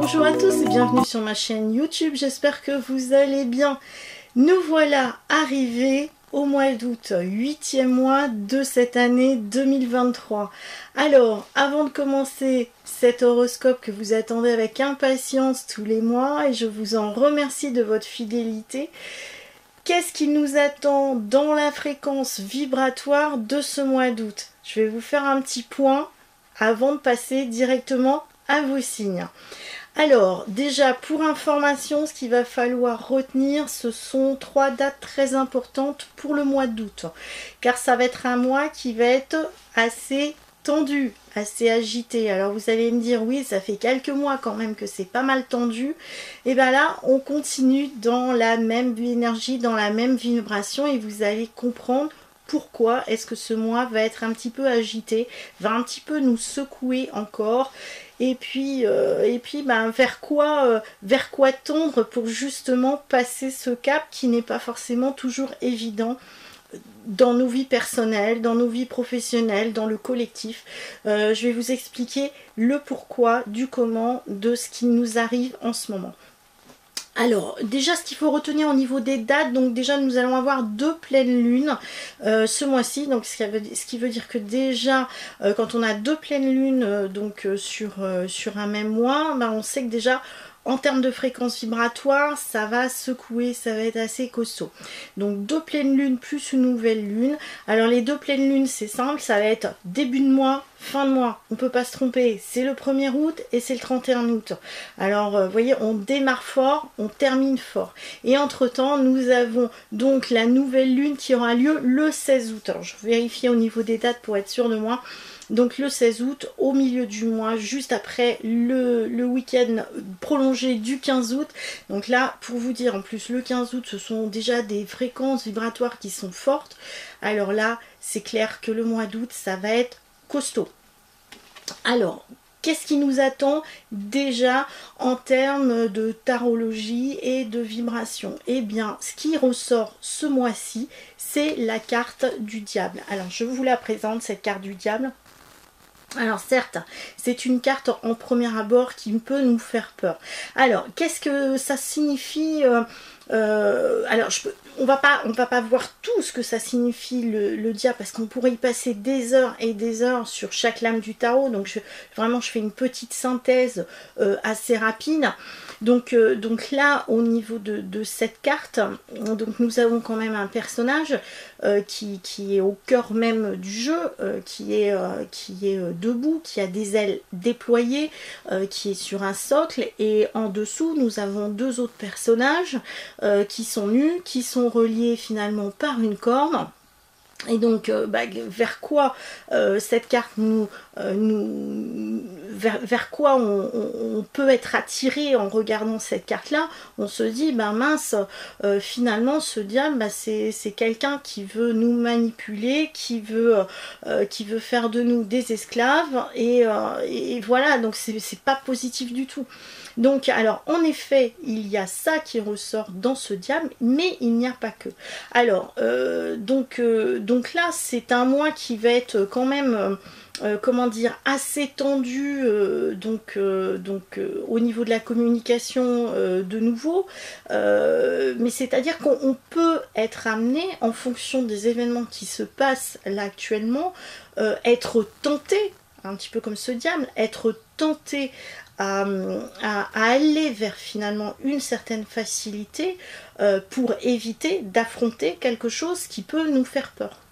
Bonjour à tous et bienvenue sur ma chaîne YouTube, j'espère que vous allez bien. Nous voilà arrivés au mois d'août, 8e mois de cette année 2023. Alors, avant de commencer cet horoscope que vous attendez avec impatience tous les mois, et je vous en remercie de votre fidélité, qu'est-ce qui nous attend dans la fréquence vibratoire de ce mois d'août? Je vais vous faire un petit point avant de passer directement à vos signes. Alors, déjà, pour information, ce qu'il va falloir retenir, ce sont 3 dates très importantes pour le mois d'août. Car ça va être un mois qui va être assez tendu, assez agité. Alors, vous allez me dire, oui, ça fait quelques mois quand même que c'est pas mal tendu. Et bien là, on continue dans la même énergie, dans la même vibration et vous allez comprendre pourquoi est-ce que ce mois va être un petit peu agité, va un petit peu nous secouer encore. Et puis ben, vers quoi tendre pour justement passer ce cap qui n'est pas forcément toujours évident dans nos vies personnelles, dans nos vies professionnelles, dans le collectif. Je vais vous expliquer le pourquoi, du comment, de ce qui nous arrive en ce moment. Alors, déjà, ce qu'il faut retenir au niveau des dates, donc déjà, nous allons avoir 2 pleines lunes ce mois-ci. Donc, ce qui veut dire que déjà, quand on a 2 pleines lunes sur un même mois, ben, on sait que déjà, en termes de fréquence vibratoire, ça va secouer, ça va être assez costaud. Donc 2 pleines lunes plus une nouvelle lune. Alors les 2 pleines lunes, c'est simple, ça va être début de mois, fin de mois. On ne peut pas se tromper, c'est le 1er août et c'est le 31 août. Alors vous voyez, on démarre fort, on termine fort. Et entre-temps, nous avons donc la nouvelle lune qui aura lieu le 16 août. Alors je vais vérifier au niveau des dates pour être sûr de moi. Donc le 16 août, au milieu du mois, juste après le week-end prolongé du 15 août. Donc là, pour vous dire, en plus, le 15 août, ce sont déjà des fréquences vibratoires qui sont fortes. Alors là, c'est clair que le mois d'août, ça va être costaud. Alors, qu'est-ce qui nous attend déjà en termes de tarologie et de vibration? Eh bien, ce qui ressort ce mois-ci, c'est la carte du diable. Alors, je vous la présente, cette carte du diable. Alors certes, c'est une carte en premier abord qui peut nous faire peur. Alors, qu'est-ce que ça signifie alors, on va pas voir tout ce que ça signifie le diable, parce qu'on pourrait y passer des heures et des heures sur chaque lame du tarot. Donc, je fais une petite synthèse assez rapide. Donc là, au niveau de cette carte, donc nous avons quand même un personnage qui est au cœur même du jeu, qui est debout, qui a des ailes déployées, qui est sur un socle, et en dessous, nous avons 2 autres personnages qui sont nus, qui sont reliés finalement par une corde. Et donc, vers quoi cette carte vers quoi on peut être attiré en regardant cette carte-là? On se dit, ben mince, finalement, ce diable, c'est quelqu'un qui veut nous manipuler, qui veut faire de nous des esclaves, et voilà, donc c'est pas positif du tout. Donc, alors, en effet, il y a ça qui ressort dans ce diable, mais il n'y a pas que. Alors, donc là, c'est un mois qui va être quand même, comment dire, assez tendu, au niveau de la communication de nouveau. Mais c'est-à-dire qu'on peut être amené, en fonction des événements qui se passent là actuellement, être tenté, un petit peu comme ce diable, être tenté à aller vers finalement une certaine facilité pour éviter d'affronter quelque chose qui peut nous faire peur.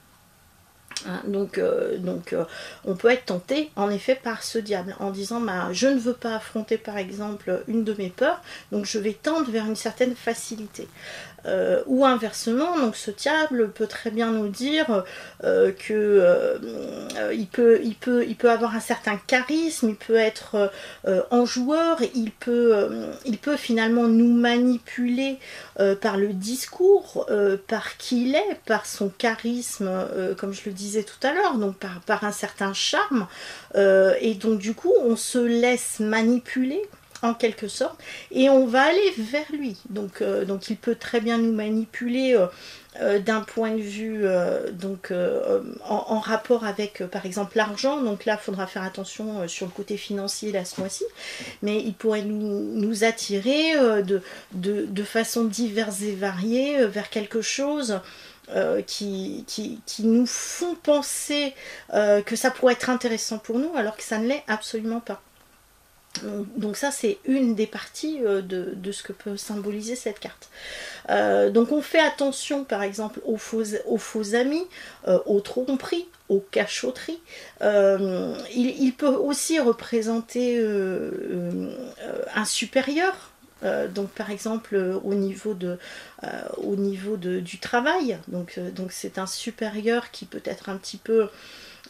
Hein, donc on peut être tenté en effet par ce diable en disant je ne veux pas affronter par exemple une de mes peurs, donc je vais tendre vers une certaine facilité. Ou inversement, donc ce diable peut très bien nous dire que il peut avoir un certain charisme, il peut être enjoueur, il peut finalement nous manipuler par le discours, par qui il est, par son charisme, comme je le disais tout à l'heure, donc par un certain charme, et donc du coup on se laisse manipuler en quelque sorte, et on va aller vers lui. Donc il peut très bien nous manipuler d'un point de vue en rapport avec par exemple l'argent. Donc là il faudra faire attention sur le côté financier là ce mois-ci, mais il pourrait nous attirer de façon diverse et variée vers quelque chose qui nous font penser que ça pourrait être intéressant pour nous alors que ça ne l'est absolument pas. Donc ça c'est une des parties de ce que peut symboliser cette carte. Donc on fait attention par exemple aux faux amis, aux tromperies, aux cachotteries. Il peut aussi représenter un supérieur. Donc par exemple au niveau du travail, donc c'est un supérieur qui peut être un petit peu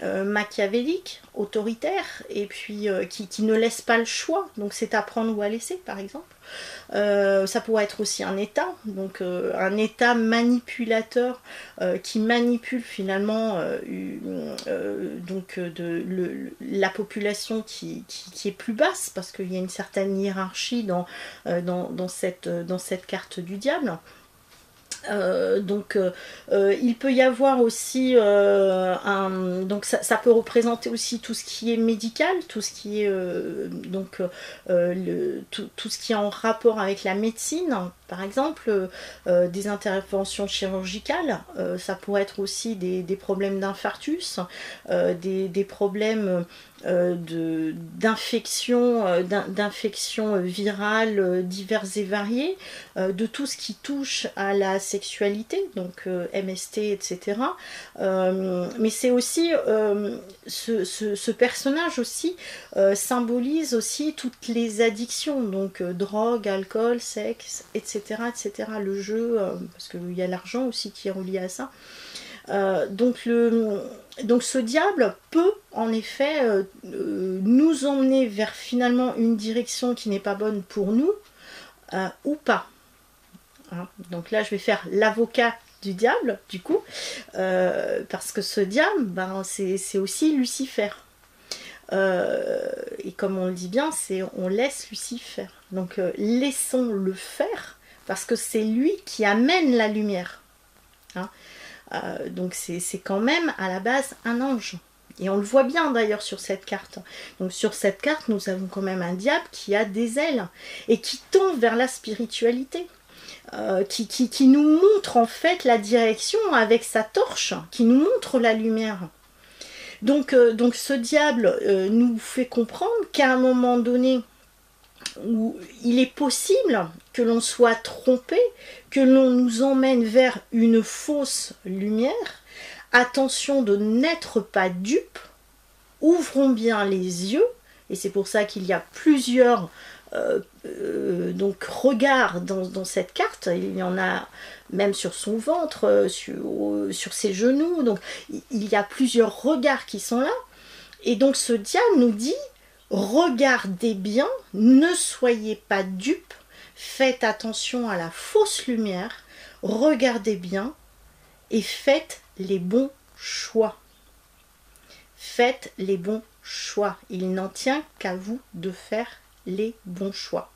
machiavélique, autoritaire, et puis qui ne laisse pas le choix, donc c'est à prendre ou à laisser par exemple. Ça pourrait être aussi un état, donc un état manipulateur qui manipule finalement la population qui est plus basse, parce qu'il y a une certaine hiérarchie dans cette carte du diable. Il peut y avoir aussi donc ça peut représenter aussi tout ce qui est médical, tout ce qui est tout ce qui est en rapport avec la médecine, par exemple des interventions chirurgicales. Ça pourrait être aussi des problèmes d'infarctus, des problèmes d'infections virales diverses et variées, de tout ce qui touche à la sexualité, donc MST, etc. Mais c'est aussi ce personnage aussi symbolise aussi toutes les addictions, donc drogue, alcool, sexe, etc., etc. Le jeu, parce qu'il y a l'argent aussi qui est relié à ça. Donc ce diable peut en effet nous emmener vers finalement une direction qui n'est pas bonne pour nous ou pas. Hein, donc là je vais faire l'avocat du diable du coup, parce que ce diable c'est aussi Lucifer. Et comme on le dit bien, on laisse Lucifer. Donc laissons-le faire, parce que c'est lui qui amène la lumière. Hein. Donc c'est quand même à la base un ange. Et on le voit bien d'ailleurs sur cette carte. Donc sur cette carte, nous avons quand même un diable qui a des ailes et qui tend vers la spiritualité. Qui nous montre en fait la direction avec sa torche, qui nous montre la lumière. Donc ce diable nous fait comprendre qu'à un moment donné, où il est possible que l'on soit trompé, que l'on nous emmène vers une fausse lumière. Attention de n'être pas dupe, ouvrons bien les yeux, et c'est pour ça qu'il y a plusieurs regards dans cette carte. Il y en a même sur son ventre, sur ses genoux, donc il y a plusieurs regards qui sont là, et donc ce diable nous dit: regardez bien, ne soyez pas dupes, faites attention à la fausse lumière, regardez bien et faites les bons choix. Faites les bons choix. Il n'en tient qu'à vous de faire les bons choix.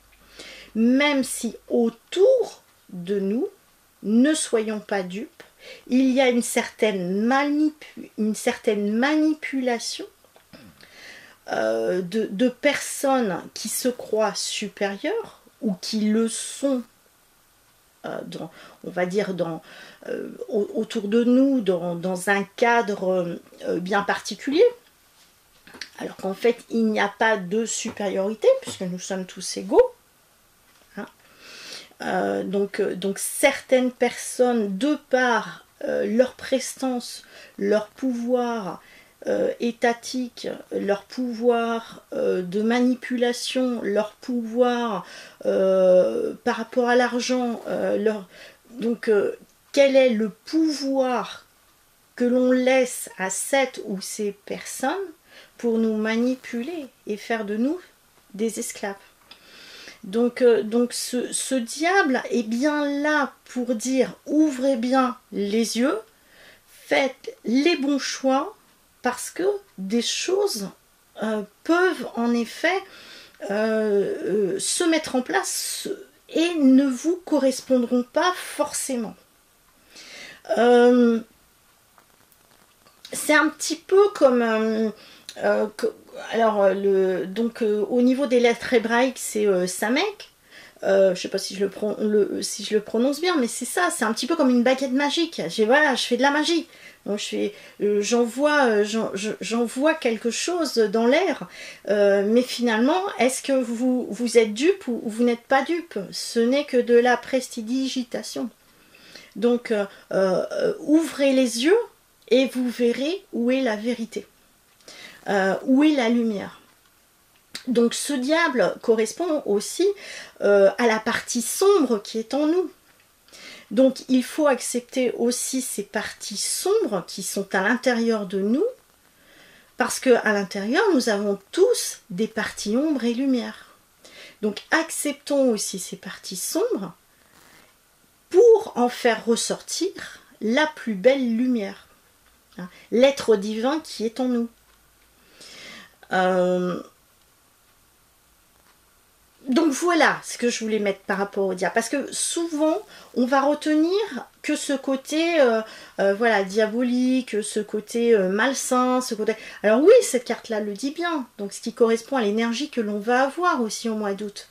Même si autour de nous, ne soyons pas dupes, il y a une certaine manipulation de personnes qui se croient supérieures ou qui le sont, on va dire autour de nous, dans un cadre bien particulier, alors qu'en fait il n'y a pas de supériorité puisque nous sommes tous égaux. Hein. Donc certaines personnes, de par leur prestance, leur pouvoir étatique, leur pouvoir de manipulation, leur pouvoir par rapport à l'argent, quel est le pouvoir que l'on laisse à cette ou ces personnes pour nous manipuler et faire de nous des esclaves. Donc ce diable est bien là pour dire: ouvrez bien les yeux, faites les bons choix, parce que des choses peuvent en effet se mettre en place et ne vous correspondront pas forcément. C'est un petit peu comme... au niveau des lettres hébraïques, c'est Samek. Je sais pas si je le prononce bien, mais c'est ça, c'est un petit peu comme une baguette magique. Voilà, je fais de la magie. Donc j'envoie quelque chose dans l'air, mais finalement, est-ce que vous êtes dupe ou vous n'êtes pas dupe? Ce n'est que de la prestidigitation. Donc, ouvrez les yeux et vous verrez où est la vérité, où est la lumière. Donc ce diable correspond aussi à la partie sombre qui est en nous. Donc il faut accepter aussi ces parties sombres qui sont à l'intérieur de nous, parce qu'à l'intérieur, nous avons tous des parties ombre et lumière. Donc acceptons aussi ces parties sombres pour en faire ressortir la plus belle lumière, hein, l'être divin qui est en nous. Donc voilà ce que je voulais mettre par rapport au diable, parce que souvent on va retenir que ce côté voilà, diabolique, ce côté malsain, ce côté... Alors oui, cette carte-là le dit bien, donc ce qui correspond à l'énergie que l'on va avoir aussi au mois d'août.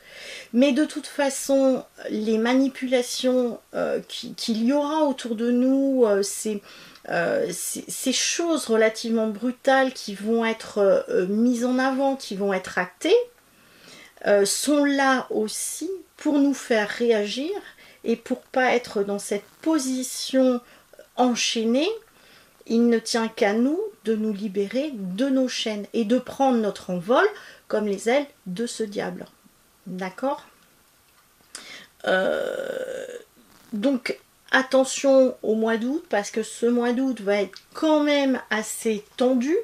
Mais de toute façon, les manipulations qu'il y aura autour de nous, ces choses relativement brutales qui vont être mises en avant, qui vont être actées, sont là aussi pour nous faire réagir et pour pas être dans cette position enchaînée. Il ne tient qu'à nous de nous libérer de nos chaînes et de prendre notre envol comme les ailes de ce diable. D'accord ? Donc attention au mois d'août, parce que ce mois d'août va être quand même assez tendu.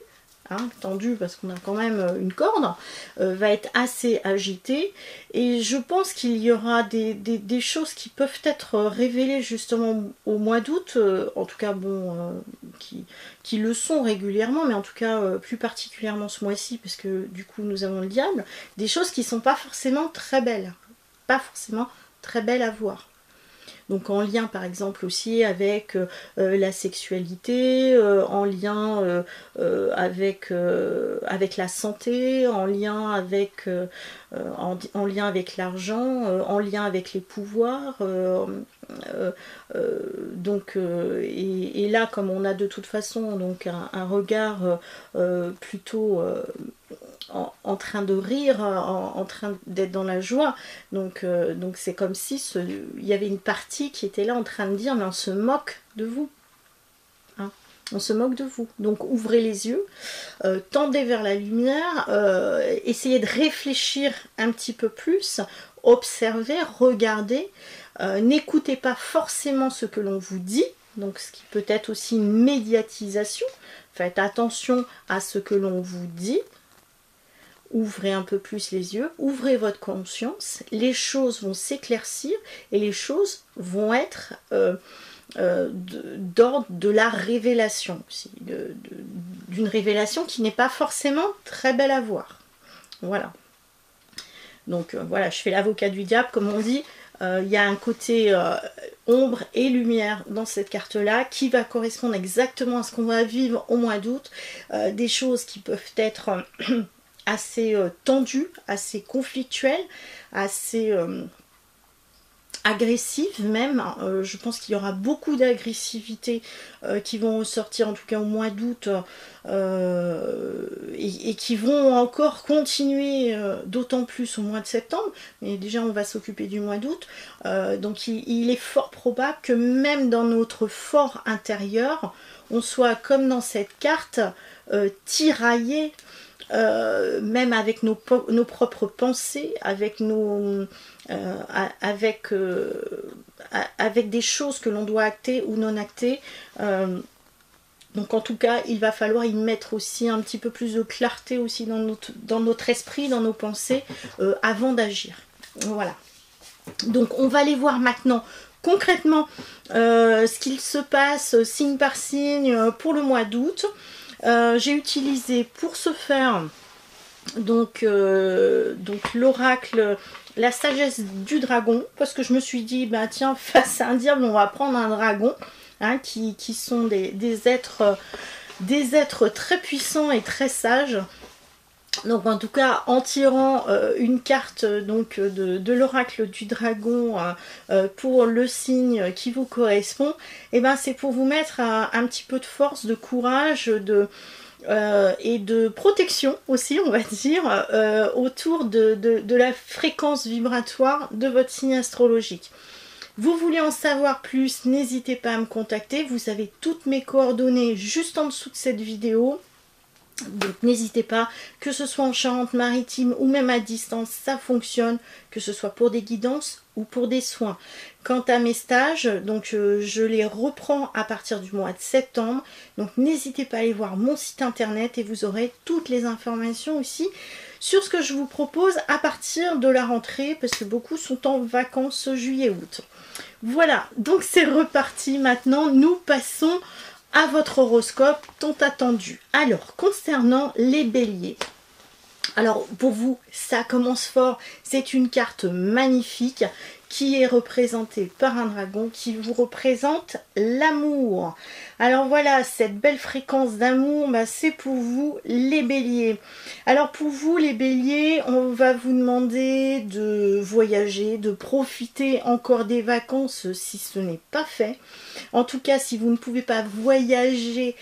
Hein, tendu parce qu'on a quand même une corde, va être assez agité, et je pense qu'il y aura des choses qui peuvent être révélées justement au mois d'août, en tout cas bon, qui le sont régulièrement, mais en tout cas plus particulièrement ce mois-ci, parce que du coup nous avons le diable, des choses qui sont pas forcément très belles, à voir. Donc en lien par exemple aussi avec la sexualité, en lien avec la santé, en lien avec l'argent, en lien avec les pouvoirs. Et là, comme on a de toute façon donc un regard plutôt en train de rire, en train d'être dans la joie, donc c'est comme si il y avait une partie qui était là en train de dire mais on se moque de vous, hein, on se moque de vous. Donc ouvrez les yeux, tendez vers la lumière, essayez de réfléchir un petit peu plus, observez, regardez, n'écoutez pas forcément ce que l'on vous dit, donc ce qui peut être aussi une médiatisation. Faites attention à ce que l'on vous dit. Ouvrez un peu plus les yeux, ouvrez votre conscience, les choses vont s'éclaircir et les choses vont être d'ordre de la révélation aussi, d'une révélation qui n'est pas forcément très belle à voir. Voilà. Donc voilà, je fais l'avocat du diable, comme on dit. Il y a un côté ombre et lumière dans cette carte-là qui va correspondre exactement à ce qu'on va vivre au mois d'août. Des choses qui peuvent être assez tendues, assez conflictuelles, assez agressives même. Je pense qu'il y aura beaucoup d'agressivité qui vont ressortir en tout cas au mois d'août et qui vont encore continuer d'autant plus au mois de septembre. Mais déjà on va s'occuper du mois d'août. Donc il est fort probable que même dans notre fort intérieur, on soit comme dans cette carte tiraillé. Même avec nos propres pensées, avec avec des choses que l'on doit acter ou non acter. Donc en tout cas, il va falloir y mettre aussi un petit peu plus de clarté aussi dans notre esprit, dans nos pensées, avant d'agir. Voilà. Donc on va aller voir maintenant concrètement ce qu'il se passe signe par signe pour le mois d'août. J'ai utilisé pour ce faire Donc l'oracle, la sagesse du dragon, parce que je me suis dit, bah tiens, face à un diable, on va prendre un dragon, hein, qui sont des êtres très puissants et très sages. Donc en tout cas, en tirant une carte donc de l'oracle du dragon pour le signe qui vous correspond, et ben c'est pour vous mettre un petit peu de force, de courage, et de protection aussi, on va dire, autour de la fréquence vibratoire de votre signe astrologique. Vous voulez en savoir plus, n'hésitez pas à me contacter. Vous avez toutes mes coordonnées juste en dessous de cette vidéo. Donc n'hésitez pas, que ce soit en Charente-Maritime ou même à distance, ça fonctionne, que ce soit pour des guidances ou pour des soins. Quant à mes stages, donc je les reprends à partir du mois de septembre. Donc n'hésitez pas à aller voir mon site internet et vous aurez toutes les informations aussi sur ce que je vous propose à partir de la rentrée, parce que beaucoup sont en vacances juillet-août. Voilà, donc c'est reparti. Maintenant, nous passons à votre horoscope tant attendu. Alors, concernant les béliers, alors pour vous, ça commence fort. C'est une carte magnifique qui est représentée par un dragon qui vous représente l'amour. Alors voilà, cette belle fréquence d'amour, bah, c'est pour vous les béliers. Alors pour vous les béliers, on va vous demander de voyager, de profiter encore des vacances si ce n'est pas fait. En tout cas, si vous ne pouvez pas voyager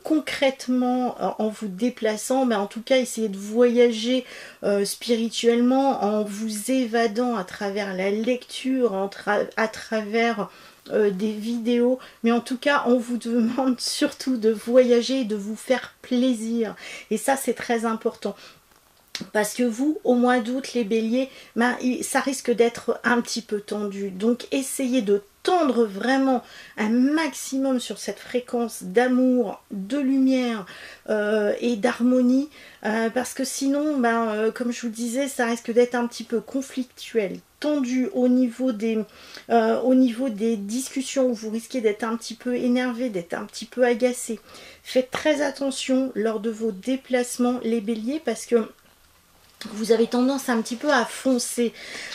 concrètement en vous déplaçant, bah, en tout cas essayez de voyager spirituellement en vous évadant à travers la lecture, à travers des vidéos, mais en tout cas on vous demande surtout de voyager et de vous faire plaisir, et ça c'est très important. Parce que vous, au mois d'août, les béliers, ben, ça risque d'être un petit peu tendu. Donc essayez de tendre vraiment un maximum sur cette fréquence d'amour, de lumière et d'harmonie. Parce que sinon, ben, comme je vous disais, ça risque d'être un petit peu conflictuel, tendu au niveau des discussions. Où vous risquez d'être un petit peu énervé, d'être un petit peu agacé. Faites très attention lors de vos déplacements, les béliers, parce que vous avez tendance un petit peu à foncer.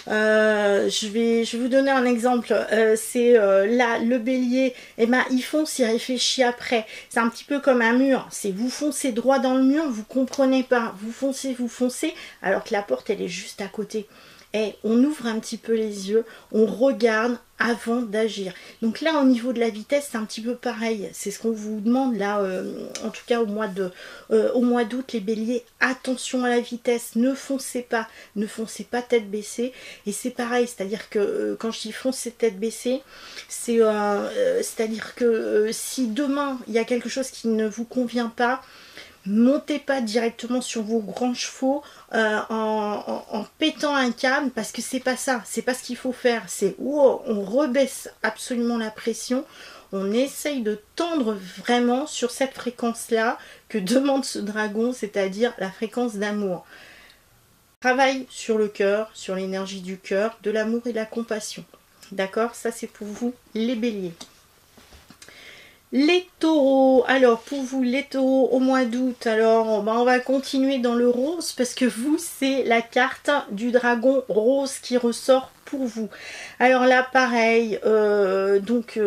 Je vais vous donner un exemple. C'est là, le bélier, eh ben, il fonce, il réfléchit après. C'est un petit peu comme un mur. C'est vous foncez droit dans le mur, vous comprenez pas. Vous foncez, alors que la porte, elle est juste à côté. Et on ouvre un petit peu les yeux, on regarde avant d'agir. Donc là, au niveau de la vitesse, c'est un petit peu pareil. C'est ce qu'on vous demande là, en tout cas au mois d'août, les béliers. Attention à la vitesse, ne foncez pas tête baissée. Et c'est pareil, c'est-à-dire que quand je dis foncez tête baissée, c'est-à-dire que si demain il y a quelque chose qui ne vous convient pas, montez pas directement sur vos grands chevaux en pétant un câble, parce que c'est pas ça, c'est pas ce qu'il faut faire. C'est on rebaisse absolument la pression, on essaye de tendre vraiment sur cette fréquence là que demande ce dragon, c'est-à-dire la fréquence d'amour. Travaille sur le cœur, sur l'énergie du cœur, de l'amour et de la compassion. D'accord? Ça c'est pour vous les béliers. Les taureaux, alors pour vous les taureaux au mois d'août, alors on va continuer dans le rose, parce que vous c'est la carte du dragon rose qui ressort pour vous. Alors là pareil, donc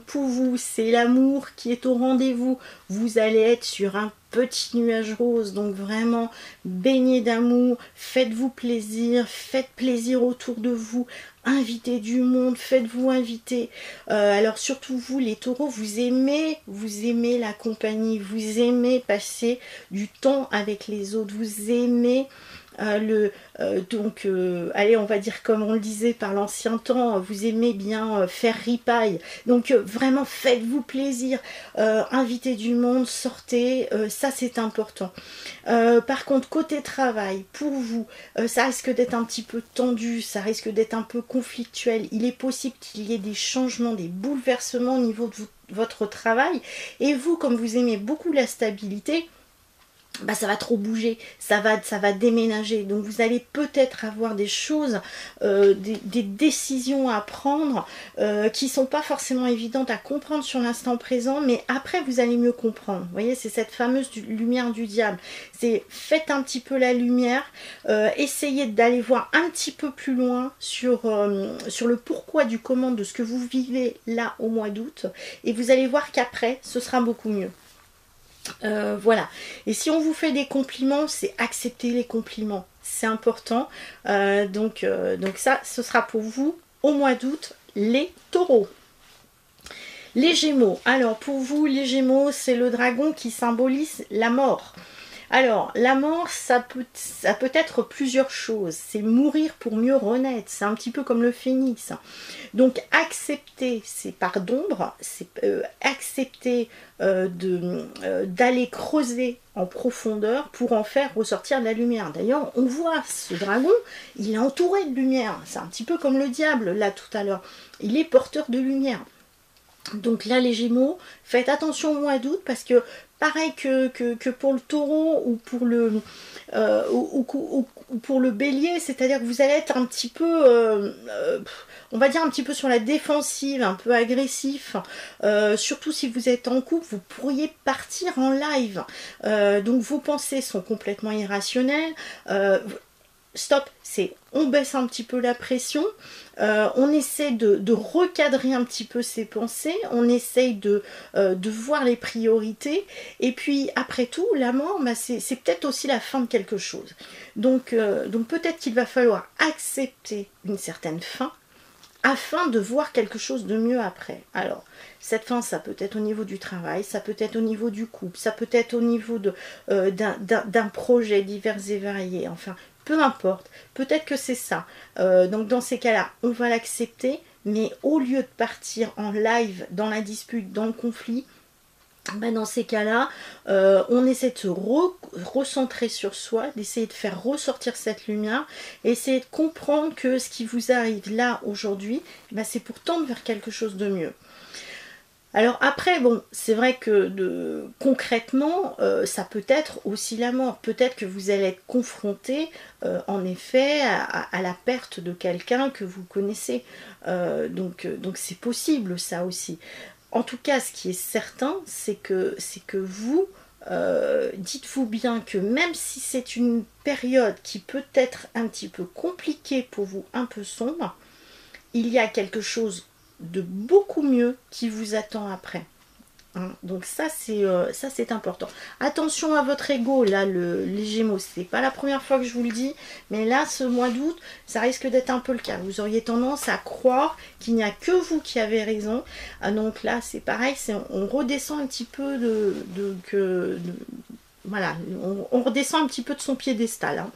pour vous c'est l'amour qui est au rendez-vous. Vous allez être sur un petit nuage rose, donc vraiment baigné d'amour, faites-vous plaisir, faites plaisir autour de vous, invitez du monde, faites-vous inviter. Alors surtout vous les taureaux, vous aimez la compagnie, vous aimez passer du temps avec les autres, vous aimez allez, on va dire comme on le disait par l'ancien temps, vous aimez bien faire ripaille. Donc vraiment faites-vous plaisir, invitez du monde, sortez, ça c'est important. Par contre côté travail, pour vous, ça risque d'être un petit peu tendu, ça risque d'être un peu conflictuel. Il est possible qu'il y ait des changements, des bouleversements au niveau de votre travail. Et vous, comme vous aimez beaucoup la stabilité, bah, ça va trop bouger, ça va déménager. Donc vous allez peut-être avoir des choses, des décisions à prendre qui sont pas forcément évidentes à comprendre sur l'instant présent, mais après vous allez mieux comprendre. Vous voyez, c'est cette fameuse lumière du diable. C'est faites un petit peu la lumière, essayez d'aller voir un petit peu plus loin sur le pourquoi du comment de ce que vous vivez là au mois d'août, et vous allez voir qu'après ce sera beaucoup mieux. Voilà, et si on vous fait des compliments, c'est accepter les compliments, c'est important. Donc ça, ce sera pour vous au mois d'août, les taureaux. Les gémeaux, alors pour vous les gémeaux, c'est le dragon qui symbolise la mort. Alors, la mort, ça peut être plusieurs choses. C'est mourir pour mieux renaître. C'est un petit peu comme le phénix. Donc, accepter ces parts d'ombre, c'est accepter d'aller creuser en profondeur pour en faire ressortir de la lumière. D'ailleurs, on voit ce dragon, il est entouré de lumière. C'est un petit peu comme le diable, là, tout à l'heure. Il est porteur de lumière. Donc là, les Gémeaux, faites attention au mois d'août parce que pareil que pour le taureau ou pour le, pour le bélier, c'est-à-dire que vous allez être un petit peu, on va dire un petit peu sur la défensive, un peu agressif, surtout si vous êtes en couple, vous pourriez partir en live. Donc vos pensées sont complètement irrationnelles. Stop, c'est on baisse un petit peu la pression, on essaie de recadrer un petit peu ses pensées, on essaye de voir les priorités, et puis après tout, la mort, bah, c'est peut-être aussi la fin de quelque chose. Donc peut-être qu'il va falloir accepter une certaine fin, afin de voir quelque chose de mieux après. Alors, cette fin, ça peut être au niveau du travail, ça peut être au niveau du couple, ça peut être au niveau d'un projet divers et varié, enfin, peu importe, peut-être que c'est ça. Donc dans ces cas-là, on va l'accepter, mais au lieu de partir en live dans la dispute, dans le conflit, ben dans ces cas-là, on essaie de se recentrer sur soi, d'essayer de faire ressortir cette lumière, et essayer de comprendre que ce qui vous arrive là aujourd'hui, ben c'est pour tendre vers quelque chose de mieux. Alors après, bon, c'est vrai que concrètement, ça peut être aussi la mort. Peut-être que vous allez être confronté, en effet, à la perte de quelqu'un que vous connaissez. Donc c'est possible, ça aussi. En tout cas, ce qui est certain, c'est que vous, dites-vous bien que même si c'est une période qui peut être un petit peu compliquée pour vous, un peu sombre, il y a quelque chose de beaucoup mieux qui vous attend après. Hein, donc ça c'est important. Attention à votre ego, là, les Gémeaux, c'est pas la première fois que je vous le dis, mais là, ce mois d'août, ça risque d'être un peu le cas. Vous auriez tendance à croire qu'il n'y a que vous qui avez raison. Donc là, c'est pareil, on redescend un petit peu voilà, on redescend un petit peu de son piédestal. Hein.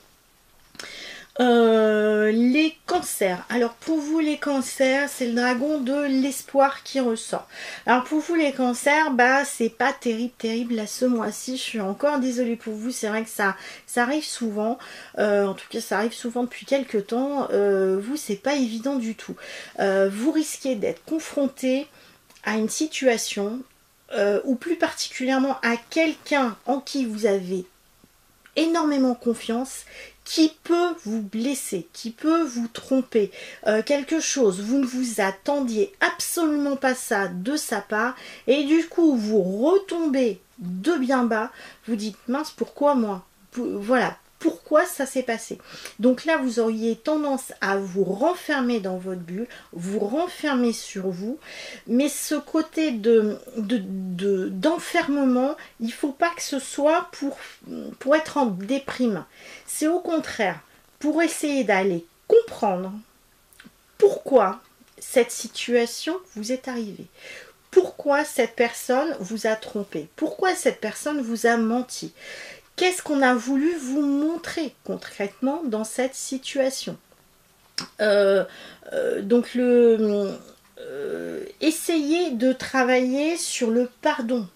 Les cancers. Alors pour vous les cancers, c'est le dragon de l'espoir qui ressort. Alors pour vous les cancers, bah c'est pas terrible là ce mois-ci. Je suis encore désolée pour vous. C'est vrai que ça arrive souvent. En tout cas, ça arrive souvent depuis quelques temps. Vous, c'est pas évident du tout. Vous risquez d'être confronté à une situation ou plus particulièrement à quelqu'un en qui vous avez énormément confiance, qui peut vous blesser, qui peut vous tromper, quelque chose, vous ne vous attendiez absolument pas ça de sa part, et du coup vous retombez de bien bas, vous dites mince, pourquoi moi? Voilà, pourquoi ça s'est passé? Donc là, vous auriez tendance à vous renfermer dans votre bulle, vous renfermer sur vous, mais ce côté d'enfermement, il ne faut pas que ce soit pour être en déprime. C'est au contraire pour essayer d'aller comprendre pourquoi cette situation vous est arrivée. Pourquoi cette personne vous a trompé? Pourquoi cette personne vous a menti? Qu'est-ce qu'on a voulu vous montrer concrètement dans cette situation? Donc essayez de travailler sur le pardon.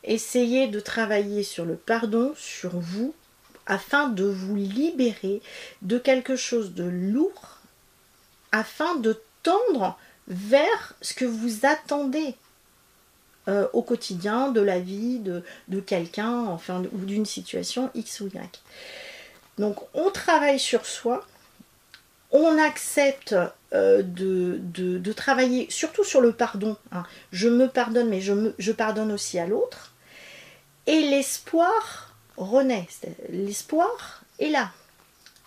Essayez de travailler sur le pardon, sur vous, afin de vous libérer de quelque chose de lourd, afin de tendre vers ce que vous attendez au quotidien de la vie de quelqu'un, enfin, ou d'une situation X ou Y. Donc on travaille sur soi, on accepte de travailler surtout sur le pardon, hein. Je me pardonne, mais je pardonne aussi à l'autre. Et l'espoir renaît, l'espoir est là.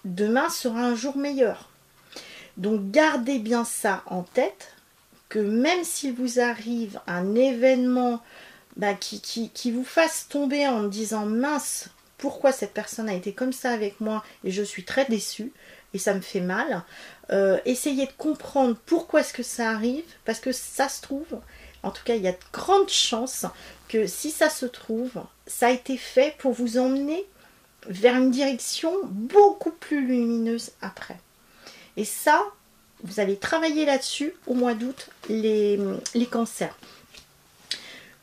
Demain sera un jour meilleur. Donc gardez bien ça en tête, que même s'il vous arrive un événement qui vous fasse tomber en me disant mince, pourquoi cette personne a été comme ça avec moi et je suis très déçue et ça me fait mal, essayez de comprendre pourquoi est-ce que ça arrive, parce que ça se trouve, en tout cas il y a de grandes chances que si ça se trouve, ça a été fait pour vous emmener vers une direction beaucoup plus lumineuse après. Et ça, vous allez travailler là-dessus au mois d'août, les cancers.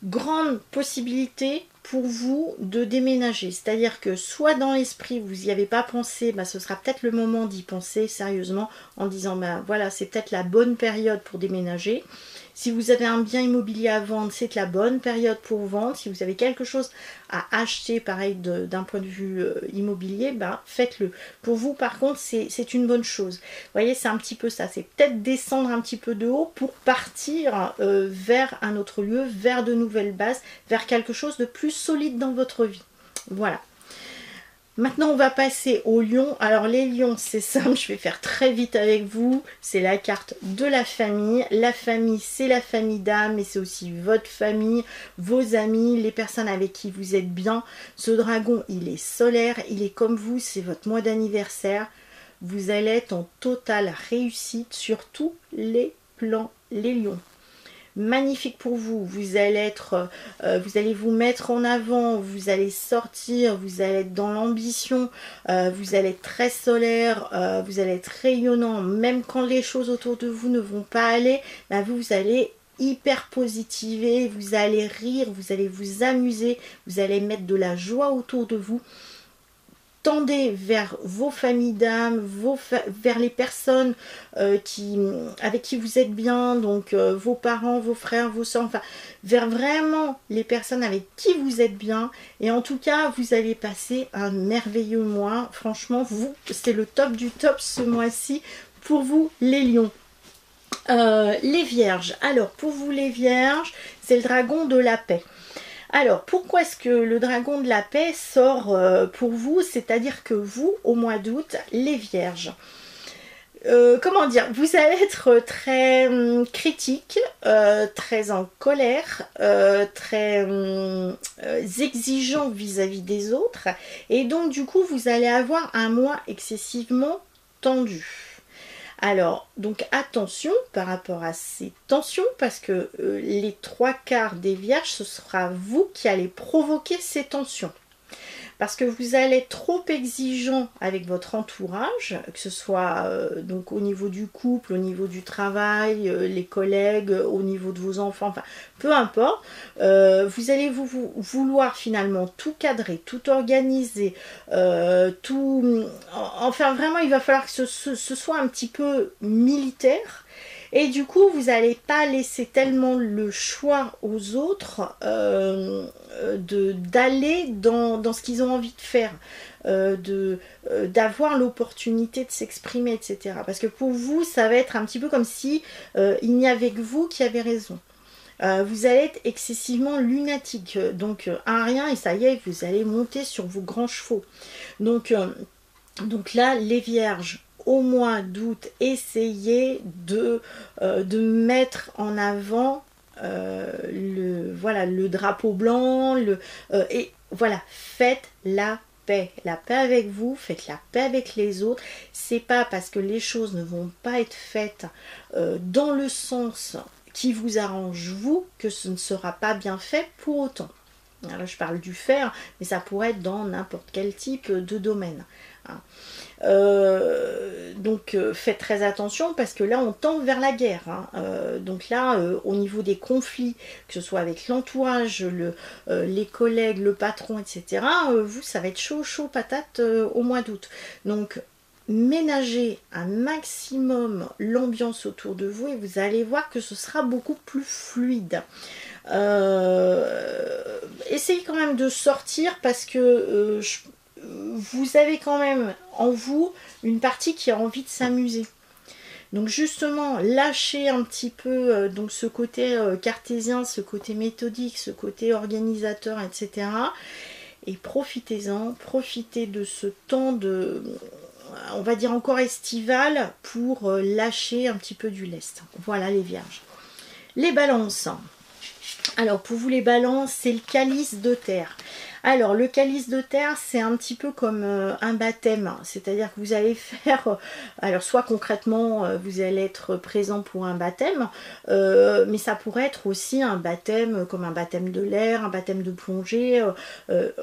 Grande possibilité pour vous de déménager, c'est-à-dire que soit dans l'esprit vous n'y avez pas pensé, ce sera peut-être le moment d'y penser sérieusement en disant voilà, c'est peut-être la bonne période pour déménager. Si vous avez un bien immobilier à vendre, c'est la bonne période pour vendre. Si vous avez quelque chose à acheter, pareil, d'un point de vue immobilier, faites-le. Pour vous, par contre, c'est une bonne chose. Vous voyez, c'est un petit peu ça. C'est peut-être descendre un petit peu de haut pour partir vers un autre lieu, vers de nouvelles bases, vers quelque chose de plus solide dans votre vie. Voilà. Maintenant, on va passer aux lions. Alors, les lions, c'est simple, je vais faire très vite avec vous. C'est la carte de la famille. La famille, c'est la famille d'âme, mais c'est aussi votre famille, vos amis, les personnes avec qui vous êtes bien. Ce dragon, il est solaire, il est comme vous, c'est votre mois d'anniversaire. Vous allez être en totale réussite sur tous les plans, les lions. Magnifique pour vous, vous allez vous mettre en avant, vous allez sortir, vous allez être dans l'ambition, vous allez être très solaire, vous allez être rayonnant, même quand les choses autour de vous ne vont pas aller, vous allez hyper positiver, vous allez rire, vous allez vous amuser, vous allez mettre de la joie autour de vous. Tendez vers vos familles d'âme, vers les personnes avec qui vous êtes bien, donc vos parents, vos frères, vos soeurs, enfin, vers vraiment les personnes avec qui vous êtes bien. Et en tout cas, vous allez passer un merveilleux mois. Franchement, c'est le top du top ce mois-ci pour vous, les lions. Les vierges. Alors, pour vous, les vierges, c'est le dragon de la paix. Alors, pourquoi est-ce que le dragon de la paix sort pour vous? C'est-à-dire que vous, au mois d'août, les vierges, comment dire, vous allez être très critique, très en colère, très exigeant vis-à-vis des autres. Et donc, du coup, vous allez avoir un mois excessivement tendu. Alors, donc attention par rapport à ces tensions, parce que les 3/4 des vierges, ce sera vous qui allez provoquer ces tensions. Parce que vous allez être trop exigeant avec votre entourage, que ce soit donc au niveau du couple, au niveau du travail, les collègues, au niveau de vos enfants, enfin peu importe. Vous allez vouloir finalement tout cadrer, tout organiser, enfin vraiment il va falloir que ce soit un petit peu militaire. Et du coup, vous n'allez pas laisser tellement le choix aux autres d'aller dans ce qu'ils ont envie de faire, d'avoir l'opportunité de s'exprimer, etc. Parce que pour vous, ça va être un petit peu comme si il n'y avait que vous qui avez raison. Vous allez être excessivement lunatique, donc un rien et ça y est, vous allez monter sur vos grands chevaux. Donc là, les vierges, au mois d'août, essayez de mettre en avant le drapeau blanc, et voilà, faites la paix avec vous, faites la paix avec les autres. C'est pas parce que les choses ne vont pas être faites dans le sens qui vous arrange vous que ce ne sera pas bien fait pour autant. Alors je parle du faire, mais ça pourrait être dans n'importe quel type de domaine. Donc faites très attention parce que là on tend vers la guerre. Donc là au niveau des conflits, que ce soit avec l'entourage, les collègues, le patron, etc. Vous ça va être chaud patate au mois d'août. Donc ménager un maximum l'ambiance autour de vous et vous allez voir que ce sera beaucoup plus fluide. Essayez quand même de sortir parce que vous avez quand même en vous une partie qui a envie de s'amuser. Donc justement, lâchez un petit peu donc ce côté cartésien, ce côté méthodique, ce côté organisateur, etc. Et profitez-en, profitez de ce temps de, on va dire encore estival, pour lâcher un petit peu du lest. Voilà les vierges. Les balances. Alors pour vous les balances, c'est le calice de terre. Alors le calice de terre, c'est un petit peu comme un baptême, c'est-à-dire que vous allez faire, alors soit concrètement vous allez être présent pour un baptême, mais ça pourrait être aussi un baptême comme un baptême de l'air, un baptême de plongée,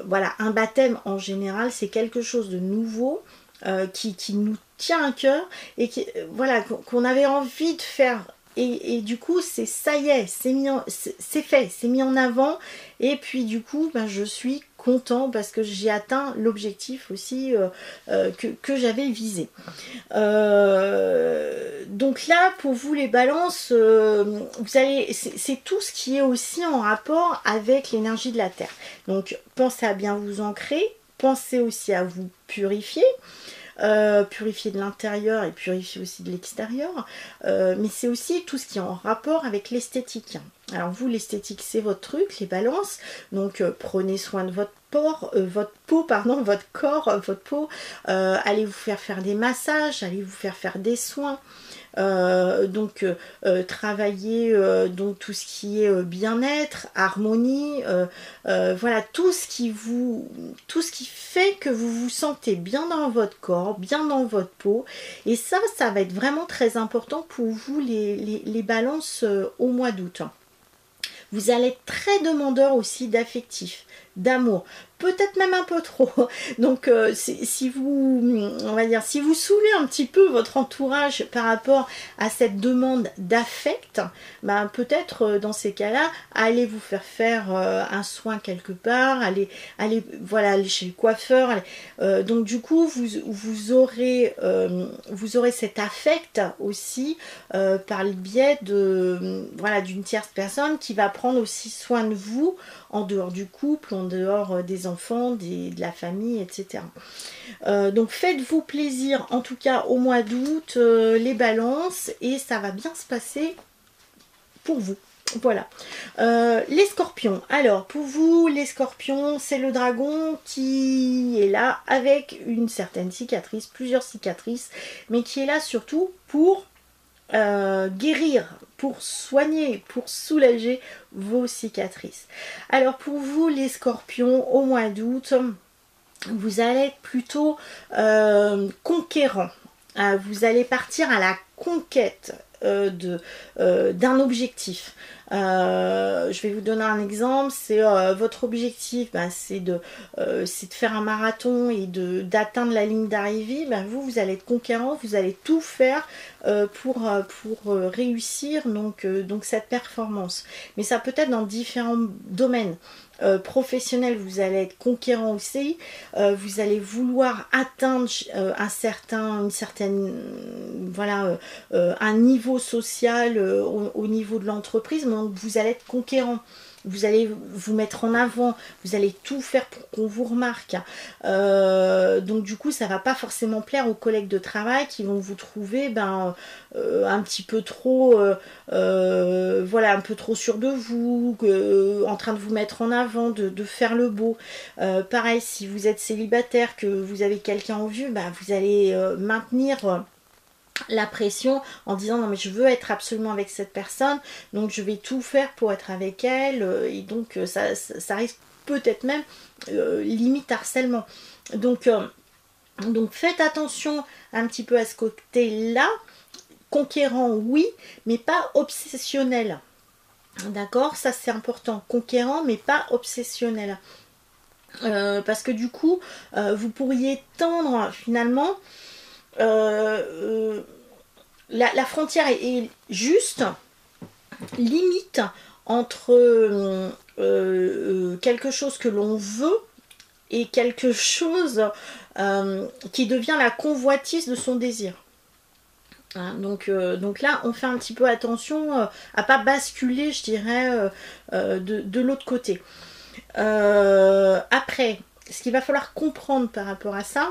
voilà, un baptême en général c'est quelque chose de nouveau qui nous tient à cœur et qui, voilà, qu'on avait envie de faire. Et du coup, ça y est, c'est fait, c'est mis en avant. Et puis du coup, ben, je suis content parce que j'ai atteint l'objectif aussi que j'avais visé. Donc là, pour vous les balances, vous allez, c'est tout ce qui est aussi en rapport avec l'énergie de la Terre. Donc pensez à bien vous ancrer, pensez aussi à vous purifier. Purifier de l'intérieur et purifier aussi de l'extérieur, mais c'est aussi tout ce qui est en rapport avec l'esthétique. Alors vous, l'esthétique c'est votre truc, les balances, donc prenez soin de votre votre corps, votre peau, allez vous faire des massages, allez vous faire des soins. Travailler donc tout ce qui est bien-être, harmonie, voilà, tout ce qui fait que vous vous sentez bien dans votre corps, bien dans votre peau, et ça va être vraiment très important pour vous les balances au mois d'août. Vous allez être très demandeur aussi d'affectif, d'amour, peut-être même un peu trop. Donc si vous, on va dire, si vous saoulez un petit peu votre entourage par rapport à cette demande d'affect, ben, peut-être dans ces cas-là, allez vous faire un soin quelque part, allez chez le coiffeur. Donc du coup, vous aurez cet affect aussi par le biais de d'une tierce personne qui va prendre aussi soin de vous en dehors du couple, en dehors des enfants, de la famille, etc. Donc faites-vous plaisir en tout cas au mois d'août, les balances, et ça va bien se passer pour vous. Voilà. Les scorpions. Alors pour vous les scorpions, c'est le dragon qui est là avec une certaine cicatrice, plusieurs cicatrices, mais qui est là surtout pour guérir, pour soigner, pour soulager vos cicatrices. Alors pour vous les scorpions, au mois d'août, vous allez être plutôt conquérant. Vous allez partir à la conquête d'un objectif. Je vais vous donner un exemple. C'est votre objectif, c'est de faire un marathon et d'atteindre la ligne d'arrivée. Vous allez être conquérant, vous allez tout faire pour réussir donc cette performance. Mais ça peut être dans différents domaines. Professionnel, vous allez être conquérant aussi, vous allez vouloir atteindre un niveau social au niveau de l'entreprise, mais vous allez être conquérant. Vous allez vous mettre en avant, vous allez tout faire pour qu'on vous remarque. Donc du coup, ça va pas forcément plaire aux collègues de travail qui vont vous trouver un petit peu trop, un peu trop sûr de vous, en train de vous mettre en avant, de faire le beau. Pareil, si vous êtes célibataire, que vous avez quelqu'un en vue, vous allez maintenir la pression en disant non mais je veux être absolument avec cette personne, donc je vais tout faire pour être avec elle, et donc ça risque peut-être même limite harcèlement. Donc faites attention un petit peu à ce côté là, conquérant oui, mais pas obsessionnel, d'accord, ça c'est important, conquérant mais pas obsessionnel, parce que du coup vous pourriez tendre finalement, la frontière est juste, limite entre quelque chose que l'on veut et quelque chose qui devient la convoitise de son désir. Hein, donc là, on fait un petit peu attention à pas basculer, je dirais, de l'autre côté. Après, ce qu'il va falloir comprendre par rapport à ça,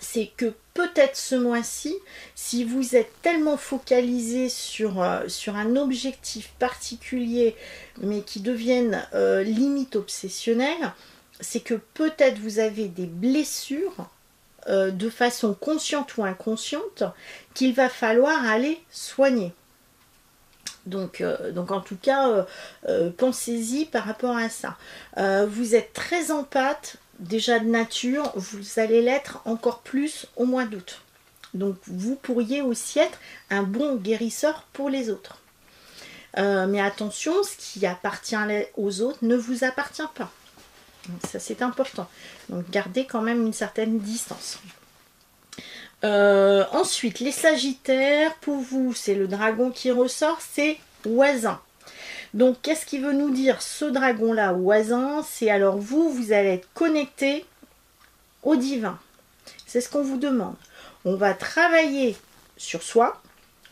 c'est que peut-être ce mois-ci, si vous êtes tellement focalisé sur un objectif particulier, mais qui devienne limite obsessionnel, c'est que peut-être vous avez des blessures de façon consciente ou inconsciente qu'il va falloir aller soigner. Donc en tout cas, pensez-y par rapport à ça. Vous êtes très empathe, déjà de nature, vous allez l'être encore plus au mois d'août. Donc vous pourriez aussi être un bon guérisseur pour les autres. Mais attention, ce qui appartient aux autres ne vous appartient pas. Donc ça c'est important. Donc gardez quand même une certaine distance. Ensuite, les Sagittaires, pour vous, c'est le dragon qui ressort, c'est Oisin. Donc, qu'est-ce qui veut nous dire ce dragon-là, Oisin? C'est alors vous allez être connecté au divin. C'est ce qu'on vous demande. On va travailler sur soi,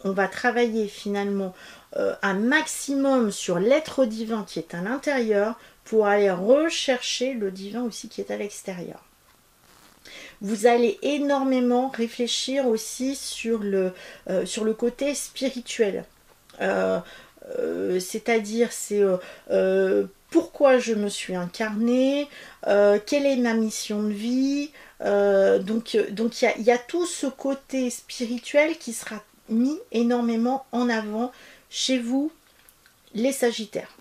on va travailler finalement un maximum sur l'être divin qui est à l'intérieur pour aller rechercher le divin aussi qui est à l'extérieur. Vous allez énormément réfléchir aussi sur le côté spirituel. C'est-à-dire, c'est pourquoi je me suis incarnée, quelle est ma mission de vie. Donc il y a tout ce côté spirituel qui sera mis énormément en avant chez vous, les Sagittaires.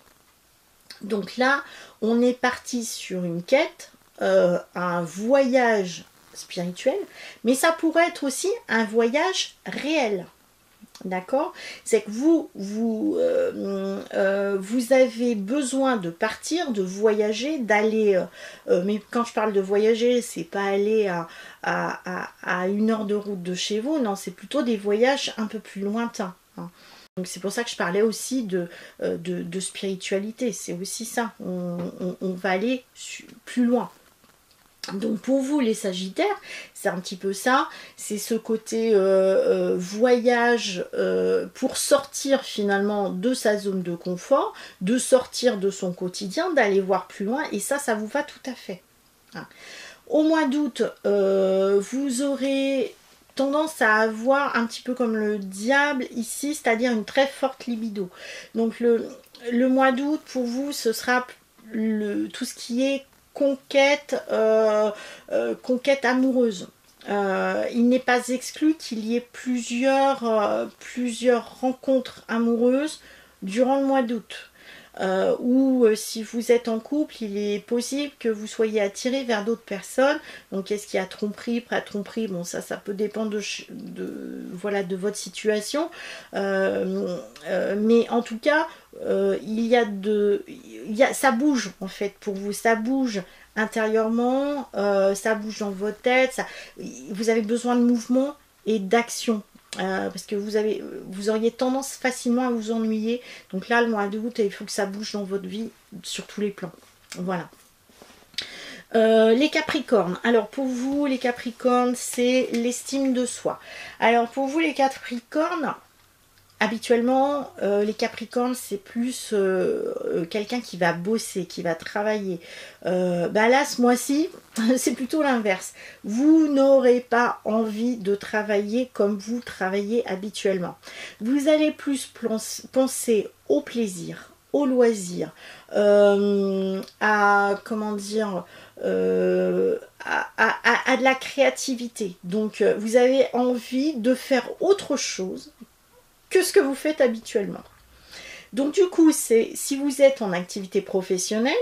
Donc là, on est parti sur une quête, un voyage spirituel, mais ça pourrait être aussi un voyage réel. D'accord? C'est que vous avez besoin de partir, de voyager, d'aller. Mais quand je parle de voyager, c'est pas aller à 1 heure de route de chez vous, non, c'est plutôt des voyages un peu plus lointains. Hein. Donc c'est pour ça que je parlais aussi de spiritualité, c'est aussi ça, on va aller plus loin. Donc pour vous les Sagittaires, c'est un petit peu ça, c'est ce côté voyage pour sortir finalement de sa zone de confort, de sortir de son quotidien, d'aller voir plus loin, et ça vous va tout à fait. Hein. Au mois d'août, vous aurez tendance à avoir un petit peu comme le diable ici, c'est-à-dire une très forte libido. Donc le mois d'août pour vous, ce sera tout ce qui est conquête amoureuse. Il n'est pas exclu qu'il y ait plusieurs rencontres amoureuses durant le mois d'août. Ou si vous êtes en couple, il est possible que vous soyez attiré vers d'autres personnes. Donc est-ce qu'il y a tromperie, pré-tromperie? Bon, ça peut dépendre de votre situation. Mais en tout cas, ça bouge en fait pour vous, ça bouge intérieurement, ça bouge dans votre tête, vous avez besoin de mouvement et d'action. Parce que vous auriez tendance facilement à vous ennuyer. Donc là, le mois d'août, il faut que ça bouge dans votre vie sur tous les plans. Voilà. Les Capricornes. Alors pour vous, les Capricornes, c'est l'estime de soi. Alors pour vous, les Capricornes, habituellement, les Capricornes, c'est plus quelqu'un qui va bosser, qui va travailler. Là, ce mois-ci, c'est plutôt l'inverse. Vous n'aurez pas envie de travailler comme vous travaillez habituellement. Vous allez plus penser au plaisir, au loisir, à de la créativité. Donc, vous avez envie de faire autre chose que ce que vous faites habituellement. Donc du coup, si vous êtes en activité professionnelle,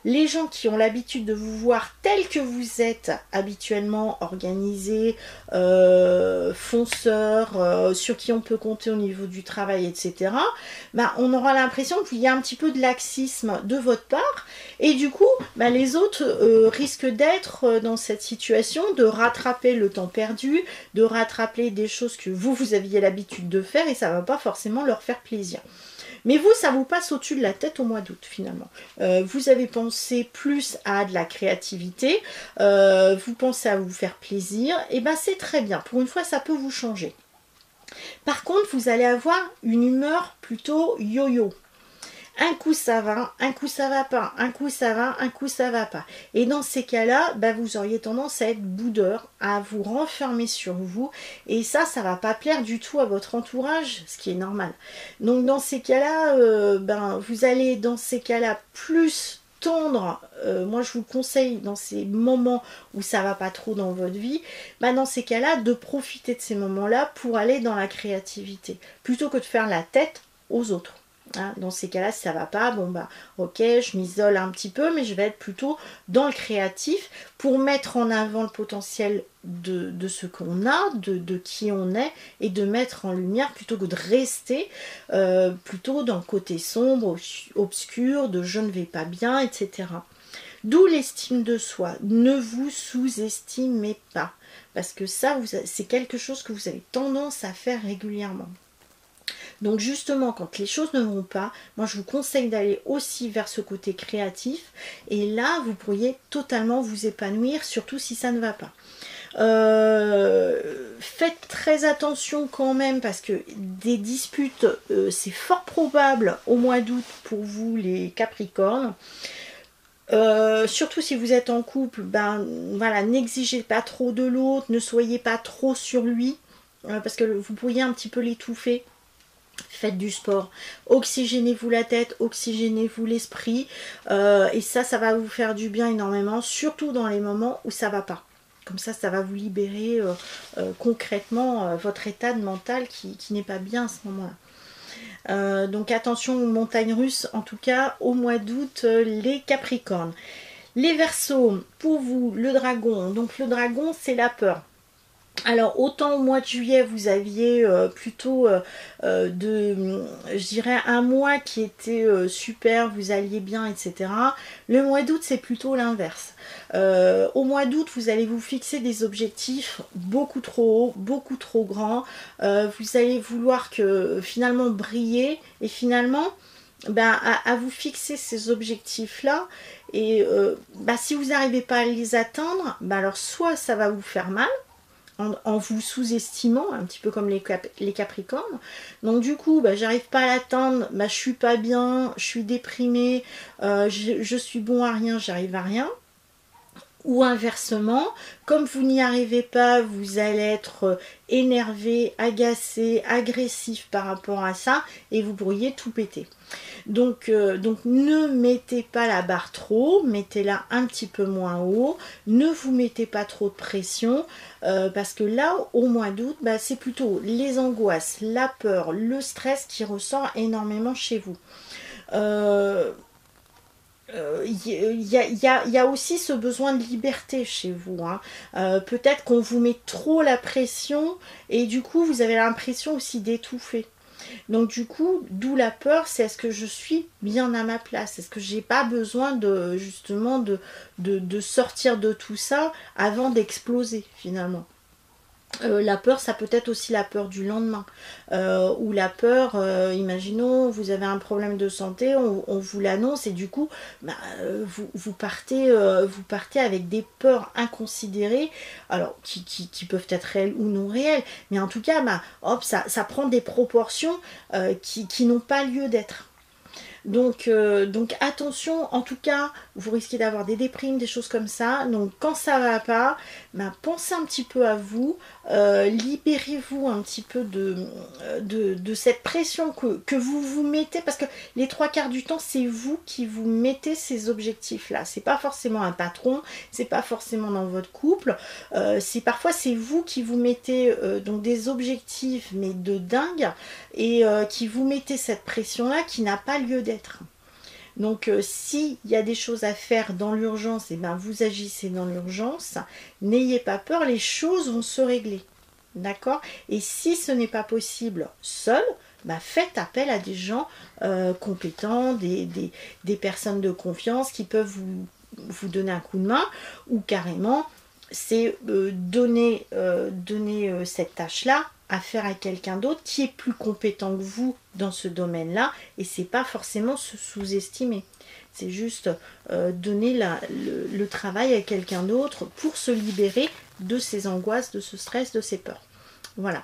les gens qui ont l'habitude de vous voir tel que vous êtes habituellement, organisé, fonceur, sur qui on peut compter au niveau du travail, etc., on aura l'impression qu'il y a un petit peu de laxisme de votre part, et du coup, les autres risquent d'être dans cette situation, de rattraper le temps perdu, de rattraper des choses que vous aviez l'habitude de faire, et ça ne va pas forcément leur faire plaisir. Mais vous, ça vous passe au-dessus de la tête au mois d'août finalement. Vous avez pensé plus à de la créativité, vous pensez à vous faire plaisir, et ben c'est très bien. Pour une fois, ça peut vous changer. Par contre, vous allez avoir une humeur plutôt yo-yo. Un coup ça va, un coup ça va pas, un coup ça va, un coup ça va pas. Et dans ces cas-là, bah, vous auriez tendance à être boudeur, à vous renfermer sur vous. Et ça va pas plaire du tout à votre entourage, ce qui est normal. Donc dans ces cas-là, ben, vous allez dans ces cas-là plus tendre, moi je vous conseille dans ces moments où ça va pas trop dans votre vie, bah dans ces cas-là, de profiter de ces moments-là pour aller dans la créativité, plutôt que de faire la tête aux autres. Hein, dans ces cas-là, si ça va pas, bon bah ok, je m'isole un petit peu, mais je vais être plutôt dans le créatif pour mettre en avant le potentiel de ce qu'on a, de qui on est, et de mettre en lumière plutôt que de rester plutôt dans le côté sombre, obscur, de je ne vais pas bien, etc. D'où l'estime de soi. Ne vous sous-estimez pas, parce que ça, c'est quelque chose que vous avez tendance à faire régulièrement. Donc justement, quand les choses ne vont pas, moi je vous conseille d'aller aussi vers ce côté créatif. Et là, vous pourriez totalement vous épanouir, surtout si ça ne va pas. Faites très attention quand même, parce que des disputes, c'est fort probable au mois d'août pour vous les Capricornes. Surtout si vous êtes en couple, ben voilà, n'exigez pas trop de l'autre, ne soyez pas trop sur lui, parce que vous pourriez un petit peu l'étouffer. Faites du sport, oxygénez-vous la tête, oxygénez-vous l'esprit, et ça va vous faire du bien énormément, surtout dans les moments où ça va pas. Comme ça va vous libérer concrètement votre état de mental qui n'est pas bien à ce moment-là. Donc attention aux montagnes russes, en tout cas au mois d'août, les Capricornes. Les Verseaux, pour vous, le dragon. Donc le dragon, c'est la peur. Alors autant au mois de juillet vous aviez plutôt je dirais un mois qui était super, vous alliez bien, etc. Le mois d'août c'est plutôt l'inverse. Au mois d'août vous allez vous fixer des objectifs beaucoup trop hauts, beaucoup trop grands. Vous allez vouloir que finalement briller, et finalement ben, à vous fixer ces objectifs là, et si vous n'arrivez pas à les atteindre, ben alors soit ça va vous faire mal en vous sous-estimant, un petit peu comme les Capricornes. Donc du coup, j'arrive pas à l'atteindre, je suis pas bien, je suis déprimée, je suis bon à rien, j'arrive à rien. Ou inversement, comme vous n'y arrivez pas, vous allez être énervé, agacé, agressif par rapport à ça, et vous pourriez tout péter. Donc ne mettez pas la barre trop, mettez-la un petit peu moins haut, ne vous mettez pas trop de pression, parce que là, au mois d'août, c'est plutôt les angoisses, la peur, le stress qui ressort énormément chez vous. Il y a aussi ce besoin de liberté chez vous, hein. Peut-être qu'on vous met trop la pression, et du coup vous avez l'impression aussi d'étouffer. Donc du coup, d'où la peur, c'est est-ce que je suis bien à ma place? Est-ce que j'ai pas besoin de justement de sortir de tout ça avant d'exploser finalement? La peur, ça peut être aussi la peur du lendemain, ou la peur, imaginons vous avez un problème de santé, on vous l'annonce, et du coup vous partez avec des peurs inconsidérées, alors qui peuvent être réelles ou non réelles, mais en tout cas hop, ça prend des proportions qui n'ont pas lieu d'être. Donc attention, en tout cas, vous risquez d'avoir des déprimes, des choses comme ça. Donc quand ça va pas, pensez un petit peu à vous, libérez-vous un petit peu de cette pression que vous vous mettez, parce que les 3/4 du temps, c'est vous qui vous mettez ces objectifs-là. C'est pas forcément un patron, c'est pas forcément dans votre couple, parfois c'est vous qui vous mettez donc des objectifs, mais de dingue, et qui vous mettez cette pression-là qui n'a pas lieu d'être. Donc s'il y a des choses à faire dans l'urgence, vous agissez dans l'urgence, n'ayez pas peur, les choses vont se régler, d'accord? Et si ce n'est pas possible seul, faites appel à des gens compétents, des personnes de confiance qui peuvent vous donner un coup de main, ou carrément c'est donner cette tâche-là à faire à quelqu'un d'autre qui est plus compétent que vous dans ce domaine-là, et c'est pas forcément se sous-estimer. C'est juste donner le travail à quelqu'un d'autre pour se libérer de ses angoisses, de ce stress, de ses peurs. Voilà.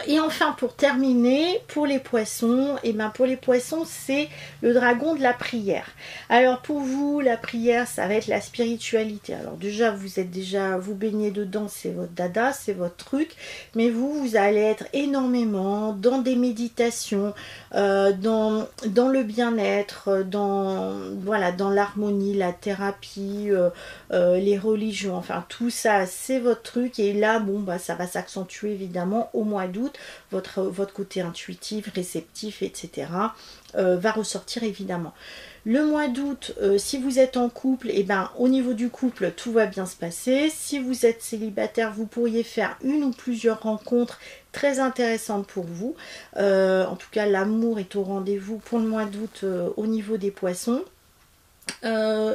Et enfin, pour terminer, pour les poissons, et ben pour les poissons, c'est le dragon de la prière. Alors pour vous, la prière, ça va être la spiritualité. Alors déjà, vous baignez dedans, c'est votre dada, c'est votre truc, mais vous allez être énormément dans des méditations, dans le bien-être, dans l'harmonie, la thérapie, les religions, enfin tout ça, c'est votre truc. Et là, bon, bah ça va s'accentuer évidemment au mois d'août, votre côté intuitif, réceptif, etc. Va ressortir évidemment. Le mois d'août, si vous êtes en couple, et ben au niveau du couple, tout va bien se passer. Si vous êtes célibataire, vous pourriez faire une ou plusieurs rencontres très intéressantes pour vous. En tout cas, l'amour est au rendez-vous pour le mois d'août au niveau des poissons.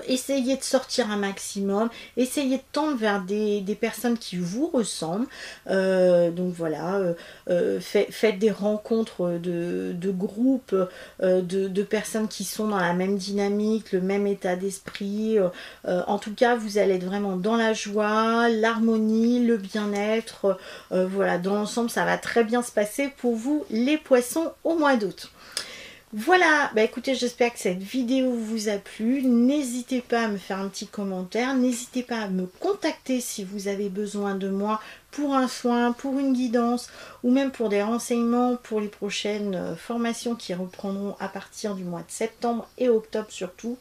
Essayez de sortir un maximum, essayez de tendre vers des personnes qui vous ressemblent, donc voilà, faites des rencontres de groupes, de personnes qui sont dans la même dynamique, le même état d'esprit. En tout cas, vous allez être vraiment dans la joie, l'harmonie, le bien-être, voilà, dans l'ensemble ça va très bien se passer pour vous les poissons au mois d'août. Voilà, bah écoutez, j'espère que cette vidéo vous a plu. N'hésitez pas à me faire un petit commentaire, n'hésitez pas à me contacter si vous avez besoin de moi pour un soin, pour une guidance ou même pour des renseignements pour les prochaines formations qui reprendront à partir du mois de septembre et octobre surtout.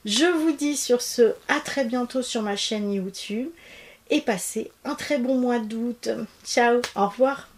Je vous dis sur ce, à très bientôt sur ma chaîne YouTube et passez un très bon mois d'août. Ciao, au revoir.